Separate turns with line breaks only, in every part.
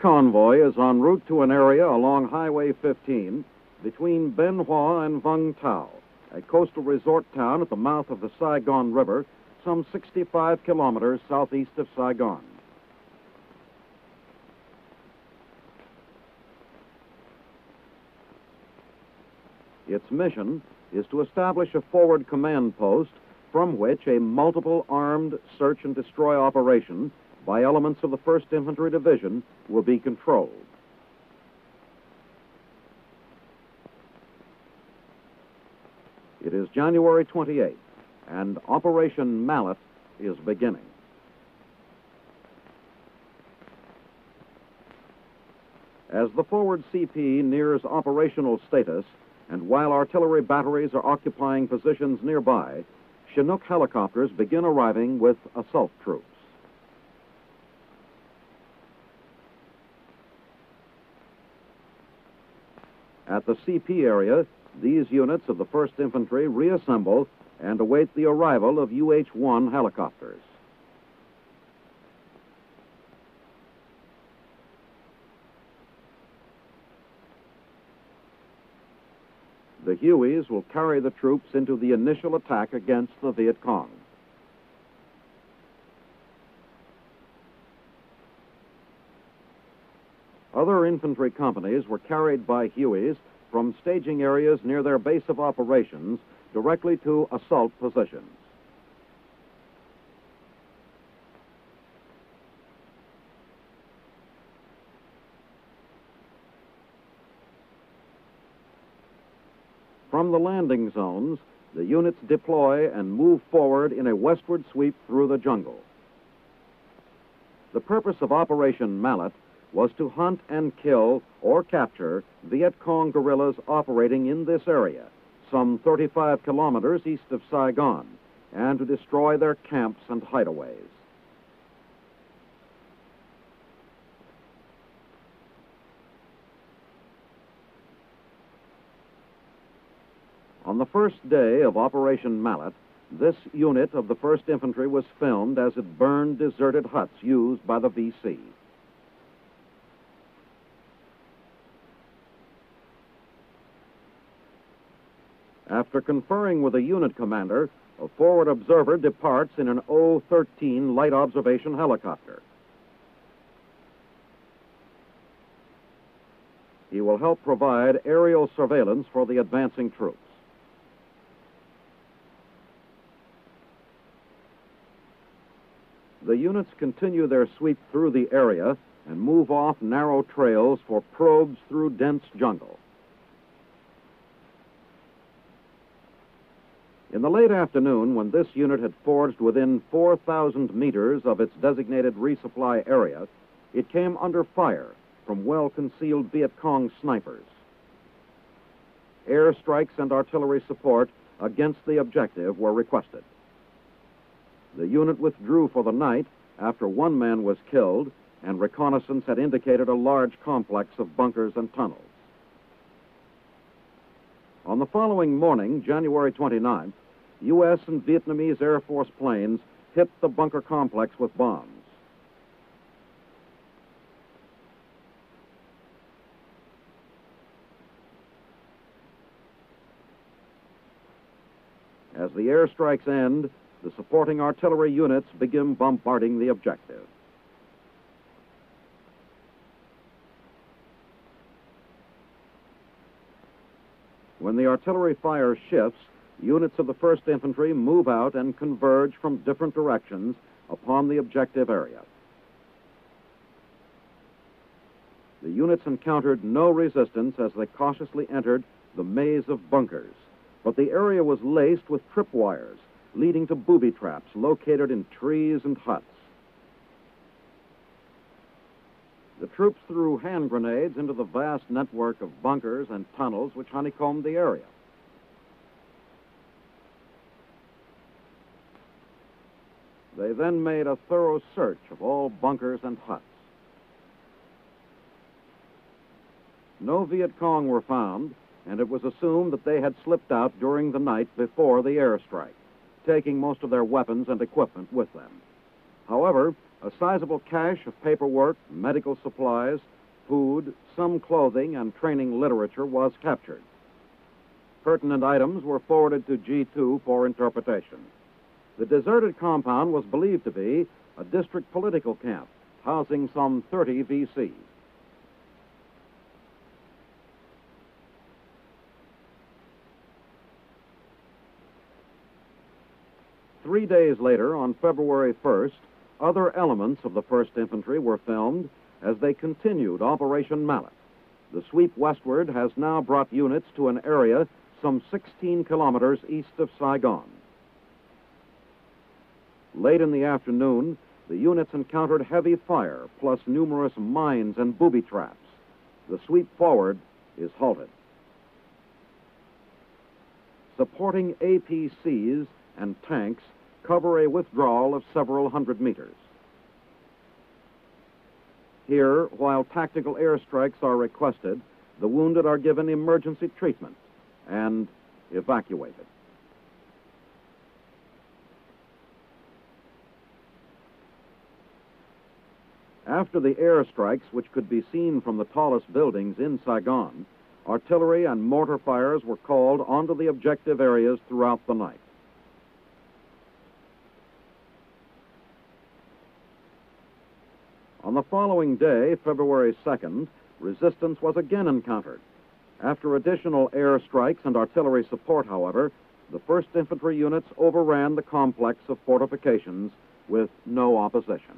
convoy is en route to an area along Highway 15 between Ben Hoa and Vung Tau, a coastal resort town at the mouth of the Saigon River, some 65 kilometers southeast of Saigon. Its mission is to establish a forward command post from which a multiple armed search and destroy operation by elements of the 1st Infantry Division will be controlled. It is January 28th, and Operation Mallet is beginning. As the forward CP nears operational status, and while artillery batteries are occupying positions nearby, Chinook helicopters begin arriving with assault troops. At the CP area, these units of the 1st Infantry reassemble and await the arrival of UH-1 helicopters. The Hueys will carry the troops into the initial attack against the Viet Cong. Other infantry companies were carried by Hueys from staging areas near their base of operations directly to assault positions. From the landing zones, the units deploy and move forward in a westward sweep through the jungle. The purpose of Operation Mallet was to hunt and kill or capture Viet Cong guerrillas operating in this area, some 35 kilometers east of Saigon, and to destroy their camps and hideaways. On the first day of Operation Mallet, this unit of the 1st Infantry was filmed as it burned deserted huts used by the VC. After conferring with a unit commander, a forward observer departs in an O-13 light observation helicopter. He will help provide aerial surveillance for the advancing troops. The units continue their sweep through the area and move off narrow trails for probes through dense jungle. In the late afternoon, when this unit had forged within 4,000 meters of its designated resupply area, it came under fire from well-concealed Viet Cong snipers. Airstrikes and artillery support against the objective were requested. The unit withdrew for the night after one man was killed, and reconnaissance had indicated a large complex of bunkers and tunnels. On the following morning, January 29th, U.S. and Vietnamese Air Force planes hit the bunker complex with bombs. As the airstrikes end, the supporting artillery units begin bombarding the objective. When the artillery fire shifts, units of the 1st Infantry move out and converge from different directions upon the objective area. The units encountered no resistance as they cautiously entered the maze of bunkers, but the area was laced with tripwires leading to booby traps located in trees and huts. The troops threw hand grenades into the vast network of bunkers and tunnels which honeycombed the area. They then made a thorough search of all bunkers and huts. No Viet Cong were found, and it was assumed that they had slipped out during the night before the airstrike, taking most of their weapons and equipment with them. However, a sizable cache of paperwork, medical supplies, food, some clothing, and training literature was captured. Pertinent items were forwarded to G2 for interpretation. The deserted compound was believed to be a district political camp housing some 30 VCs. Three days later, on February 1st, other elements of the 1st Infantry were filmed as they continued Operation Mallet. The sweep westward has now brought units to an area some 16 kilometers east of Saigon. Late in the afternoon, the units encountered heavy fire, plus numerous mines and booby traps. The sweep forward is halted. Supporting APCs and tanks cover a withdrawal of several hundred meters. Here, while tactical airstrikes are requested, the wounded are given emergency treatment and evacuated. After the airstrikes, which could be seen from the tallest buildings in Saigon, artillery and mortar fires were called onto the objective areas throughout the night. On the following day, February 2nd, resistance was again encountered. After additional airstrikes and artillery support, however, the 1st Infantry units overran the complex of fortifications with no opposition.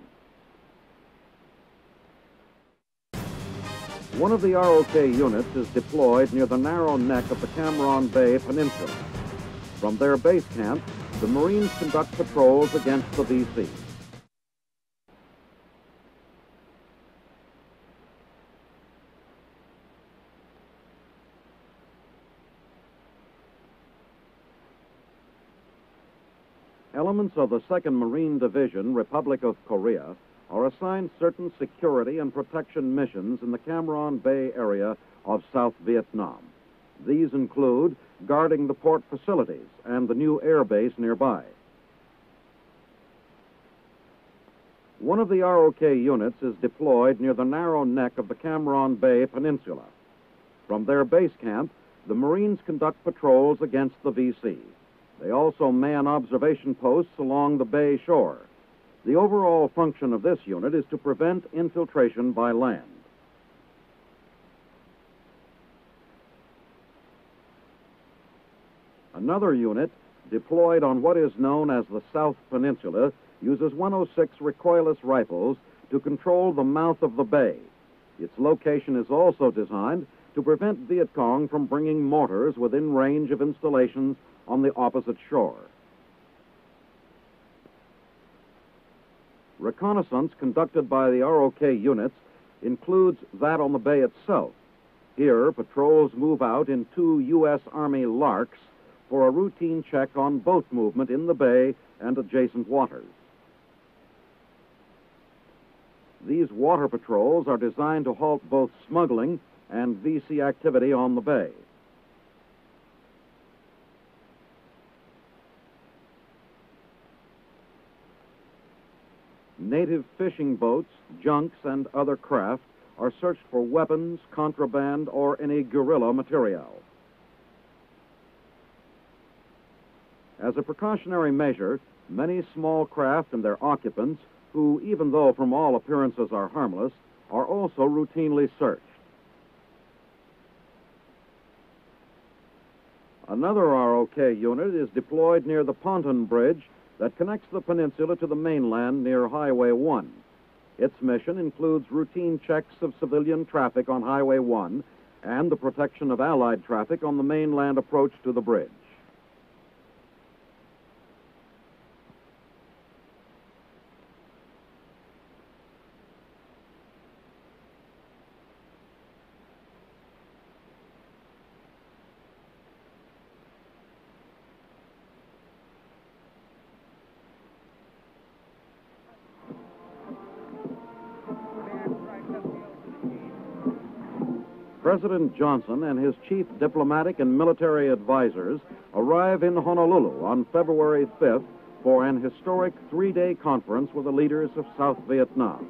One of the ROK units is deployed near the narrow neck of the Cam Bay Peninsula. From their base camp, the Marines conduct patrols against the VC. Elements of the 2nd Marine Division, Republic of Korea, are assigned certain security and protection missions in the Cam Bay area of South Vietnam. These include guarding the port facilities and the new air base nearby. One of the ROK units is deployed near the narrow neck of the Cam Bay Peninsula. From their base camp, the Marines conduct patrols against the VC. They also man observation posts along the bay shore. The overall function of this unit is to prevent infiltration by land. Another unit, deployed on what is known as the South Peninsula, uses 106 recoilless rifles to control the mouth of the bay. Its location is also designed to prevent Viet Cong from bringing mortars within range of installations on the opposite shore. Reconnaissance conducted by the ROK units includes that on the bay itself. Here, patrols move out in 2 U.S. Army Larks for a routine check on boat movement in the bay and adjacent waters. These water patrols are designed to halt both smuggling and VC activity on the bay. Native fishing boats, junks, and other craft are searched for weapons, contraband, or any guerrilla material. As a precautionary measure, many small craft and their occupants, who, even though from all appearances are harmless, are also routinely searched. Another ROK unit is deployed near the pontoon bridge that connects the peninsula to the mainland near Highway 1. Its mission includes routine checks of civilian traffic on Highway 1 and the protection of Allied traffic on the mainland approach to the bridge. President Johnson and his chief diplomatic and military advisors arrive in Honolulu on February 5th for an historic 3-day conference with the leaders of South Vietnam.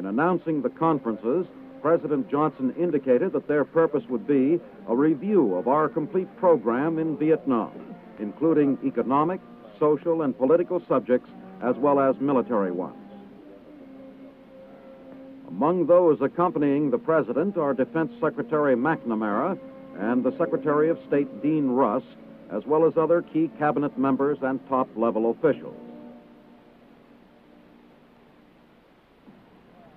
In announcing the conferences, President Johnson indicated that their purpose would be a review of our complete program in Vietnam, including economic, social, and political subjects, as well as military ones. Among those accompanying the President are Defense Secretary McNamara and the Secretary of State Dean Rusk, as well as other key cabinet members and top-level officials.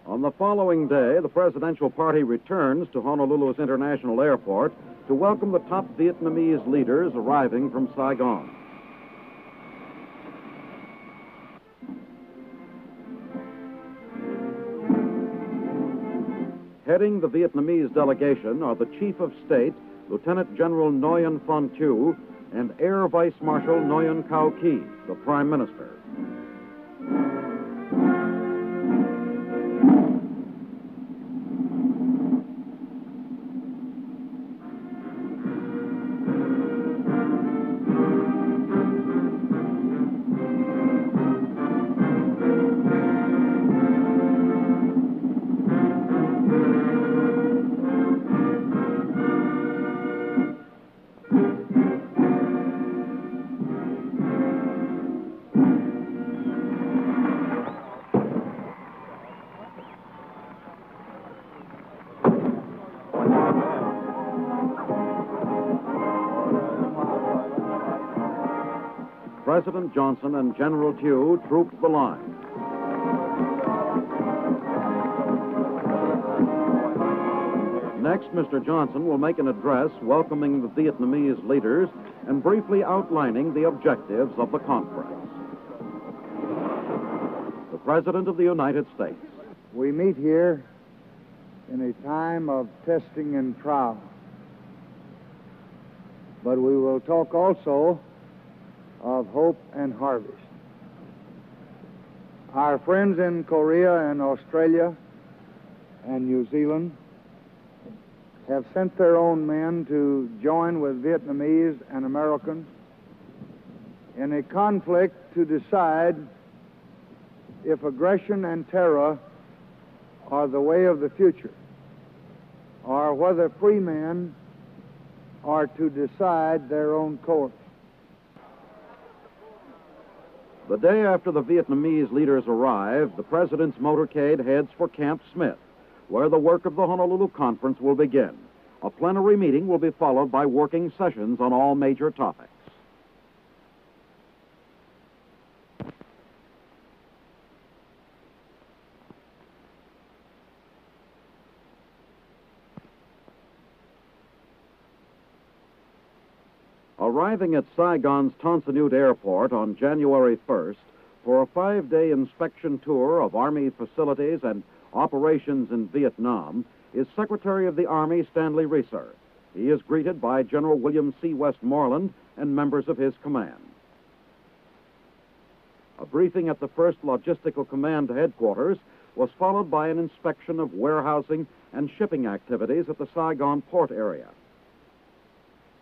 On the following day, the presidential party returns to Honolulu's International Airport to welcome the top Vietnamese leaders arriving from Saigon. Heading the Vietnamese delegation are the Chief of State, Lieutenant General Nguyen Phan Thieu, and Air Vice Marshal Nguyen Cao Ky, the Prime Minister. President Johnson and General Thieu trooped the line. Next, Mr. Johnson will make an address welcoming the Vietnamese leaders and briefly outlining the objectives of the conference. The President of the United States.
We meet here in a time of testing and trial, but we will talk also of hope and harvest. Our friends in Korea and Australia and New Zealand have sent their own men to join with Vietnamese and Americans in a conflict to decide if aggression and terror are the way of the future, or whether free men are to decide their own course.
The day after the Vietnamese leaders arrive, the President's motorcade heads for Camp Smith, where the work of the Honolulu Conference will begin. A plenary meeting will be followed by working sessions on all major topics. Arriving at Saigon's Tan Son Nhut Airport on January 1st for a 5-day inspection tour of Army facilities and operations in Vietnam is Secretary of the Army Stanley Reeser. He is greeted by General William C. Westmoreland and members of his command. A briefing at the 1st Logistical Command headquarters was followed by an inspection of warehousing and shipping activities at the Saigon port area.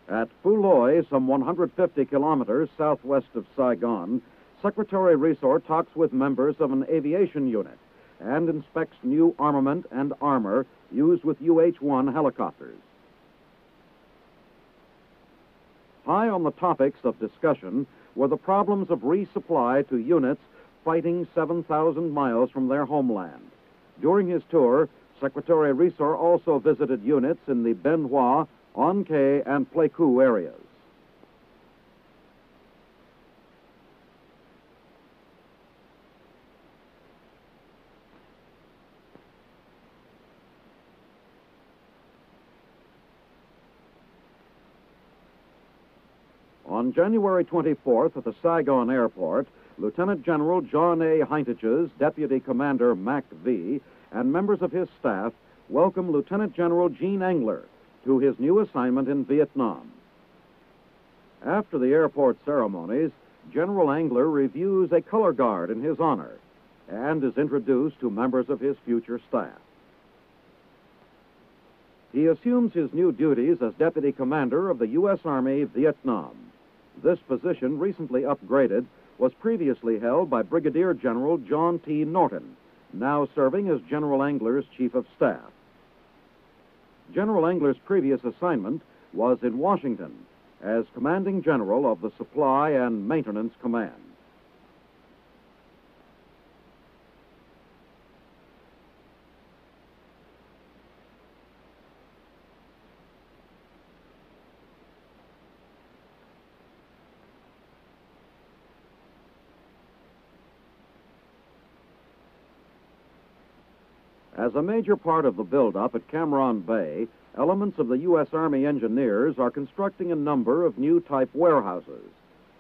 At Phu Loi, some 150 kilometers southwest of Saigon, Secretary Reeser talks with members of an aviation unit and inspects new armament and armor used with UH-1 helicopters. High on the topics of discussion were the problems of resupply to units fighting 7,000 miles from their homeland. During his tour, Secretary Reeser also visited units in the Bien Hoa, An Khe, and Pleiku areas. On January 24th at the Saigon Airport, Lieutenant General John A. Heintich's Deputy Commander Mac V. and members of his staff welcome Lieutenant General Gene Engler to his new assignment in Vietnam. After the airport ceremonies, General Engler reviews a color guard in his honor and is introduced to members of his future staff. He assumes his new duties as Deputy Commander of the U.S. Army, Vietnam. This position, recently upgraded, was previously held by Brigadier General John T. Norton now serving as General Engler's Chief of Staff. General Engler's previous assignment was in Washington as Commanding General of the Supply and Maintenance Command. As a major part of the buildup at Cameron Bay, elements of the U.S. Army engineers are constructing a number of new type warehouses.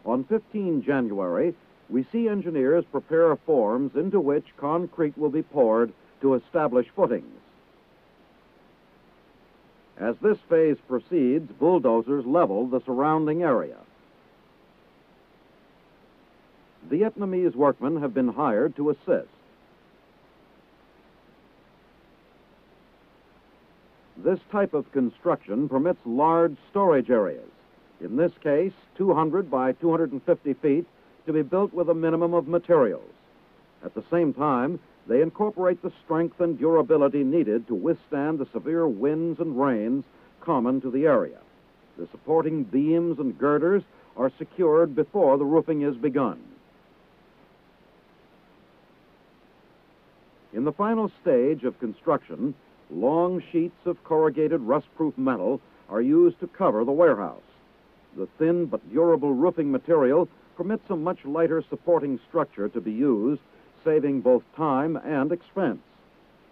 On 15 January, we see engineers prepare forms into which concrete will be poured to establish footings. As this phase proceeds, bulldozers level the surrounding area. Vietnamese workmen have been hired to assist. This type of construction permits large storage areas, in this case 200 by 250 feet, to be built with a minimum of materials. At the same time, they incorporate the strength and durability needed to withstand the severe winds and rains common to the area. The supporting beams and girders are secured before the roofing is begun. In the final stage of construction, long sheets of corrugated rust-proof metal are used to cover the warehouse. The thin but durable roofing material permits a much lighter supporting structure to be used, saving both time and expense.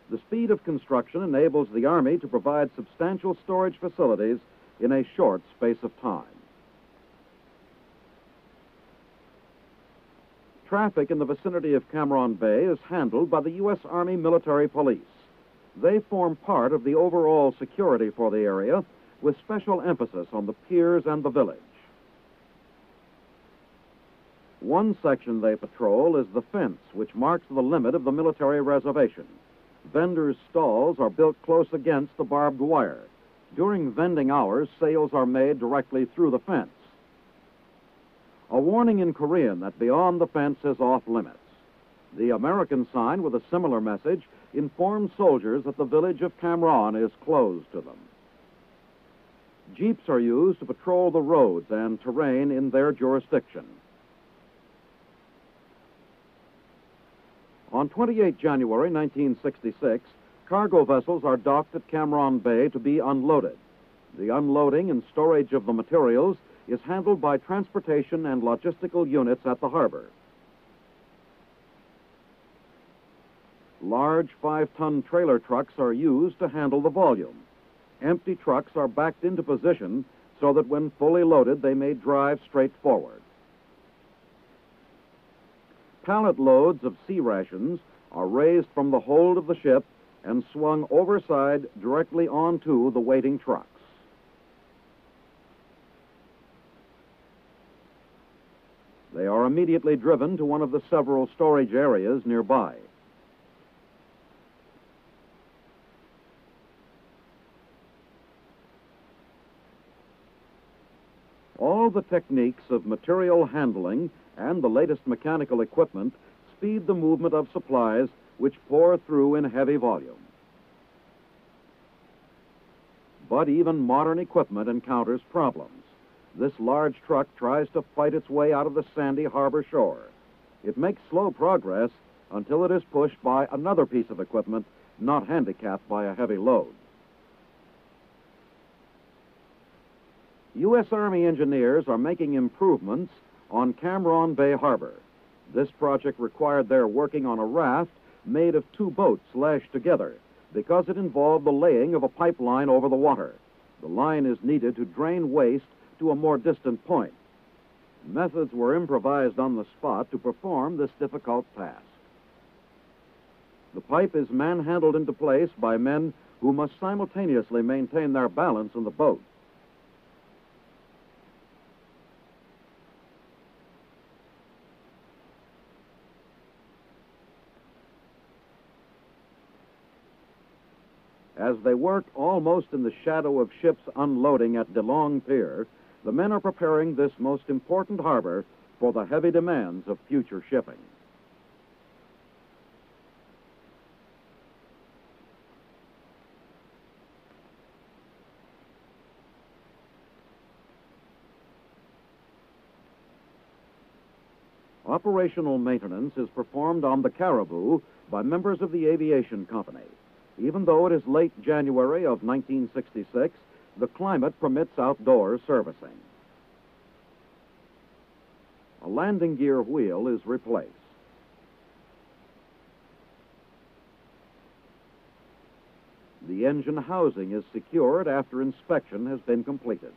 The speed of construction enables the Army to provide substantial storage facilities in a short space of time. Traffic in the vicinity of Cameron Bay is handled by the U.S. Army Military Police. They form part of the overall security for the area, with special emphasis on the piers and the village. One section they patrol is the fence, which marks the limit of the military reservation. Vendors' stalls are built close against the barbed wire. During vending hours, sales are made directly through the fence. A warning in Korean that beyond the fence is off limits. The American sign with a similar message informs soldiers that the village of Cameron is closed to them. Jeeps are used to patrol the roads and terrain in their jurisdiction. On 28 January 1966, cargo vessels are docked at Cameron Bay to be unloaded. The unloading and storage of the materials is handled by transportation and logistical units at the harbor. Large 5-ton trailer trucks are used to handle the volume. Empty trucks are backed into position so that when fully loaded, they may drive straight forward. Pallet loads of sea rations are raised from the hold of the ship and swung overside directly onto the waiting trucks. They are immediately driven to one of the several storage areas nearby. All the techniques of material handling and the latest mechanical equipment speed the movement of supplies which pour through in heavy volume. But even modern equipment encounters problems. This large truck tries to fight its way out of the sandy harbor shore. It makes slow progress until it is pushed by another piece of equipment not handicapped by a heavy load. U.S. Army engineers are making improvements on Cameron Bay Harbor. This project required their working on a raft made of 2 boats lashed together because it involved the laying of a pipeline over the water. The line is needed to drain waste to a more distant point. Methods were improvised on the spot to perform this difficult task. The pipe is manhandled into place by men who must simultaneously maintain their balance in the boat. As they work almost in the shadow of ships unloading at DeLong Pier, the men are preparing this most important harbor for the heavy demands of future shipping. Operational maintenance is performed on the Caribou by members of the aviation company. Even though it is late January of 1966, the climate permits outdoor servicing. A landing gear wheel is replaced. The engine housing is secured after inspection has been completed.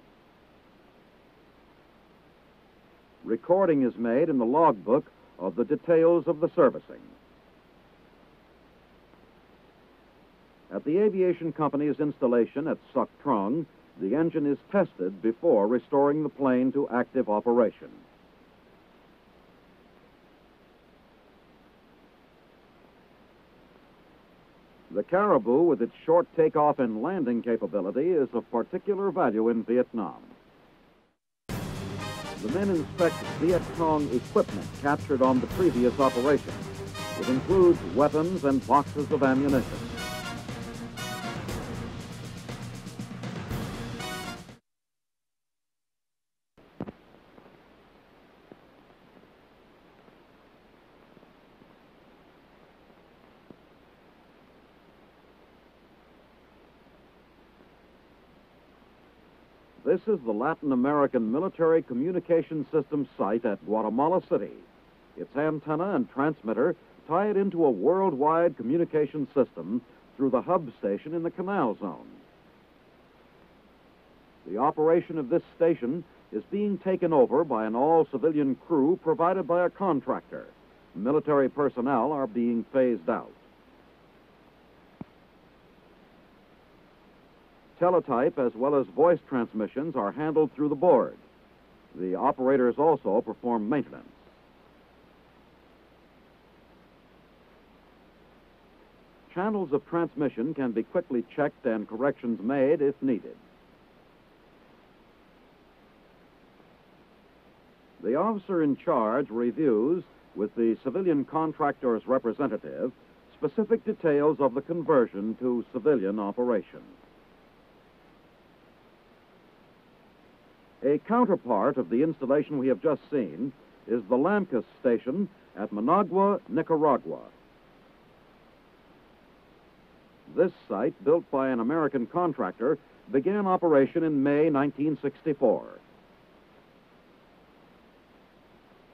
Recording is made in the logbook of the details of the servicing. At the aviation company's installation at Suc Trung, the engine is tested before restoring the plane to active operation. The Caribou, with its short takeoff and landing capability, is of particular value in Vietnam. The men inspect Viet Cong equipment captured on the previous operation. It includes weapons and boxes of ammunition. This is the Latin American Military Communication System site at Guatemala City. Its antenna and transmitter tie it into a worldwide communication system through the hub station in the Canal Zone. The operation of this station is being taken over by an all-civilian crew provided by a contractor. Military personnel are being phased out. Teletype as well as voice transmissions are handled through the board. The operators also perform maintenance. Channels of transmission can be quickly checked and corrections made if needed. The officer in charge reviews with the civilian contractor's representative specific details of the conversion to civilian operation. A counterpart of the installation we have just seen is the Lamcus station at Managua, Nicaragua. This site, built by an American contractor, began operation in May 1964.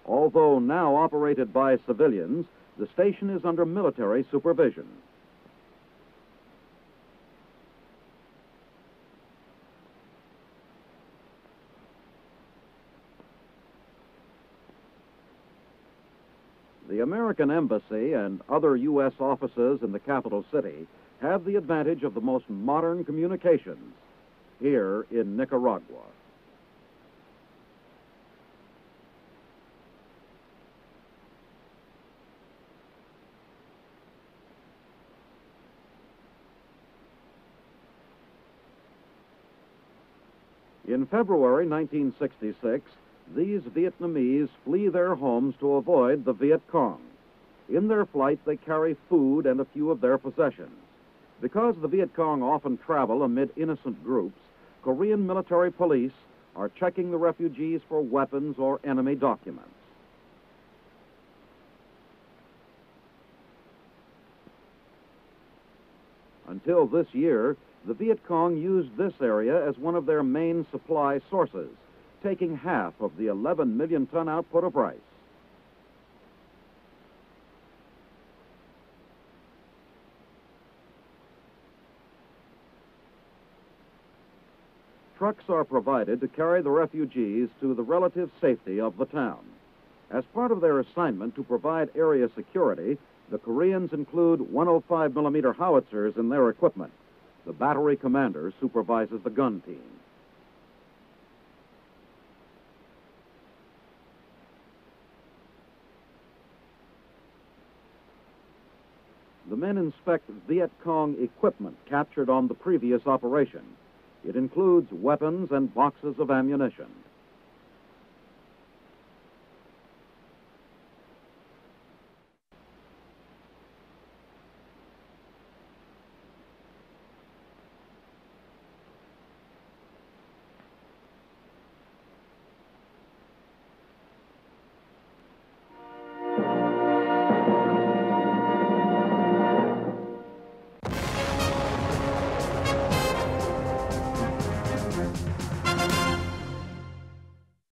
Although now operated by civilians, the station is under military supervision. The American Embassy and other U.S. offices in the capital city have the advantage of the most modern communications here in Nicaragua. In February 1966, these Vietnamese flee their homes to avoid the Viet Cong. In their flight, they carry food and a few of their possessions. Because the Viet Cong often travel amid innocent groups, Korean military police are checking the refugees for weapons or enemy documents. Until this year, the Viet Cong used this area as one of their main supply sources, taking half of the 11 million ton output of rice. Trucks are provided to carry the refugees to the relative safety of the town. As part of their assignment to provide area security, the Koreans include 105mm howitzers in their equipment. The battery commander supervises the gun team. The men inspect Viet Cong equipment captured on the previous operation. It includes weapons and boxes of ammunition.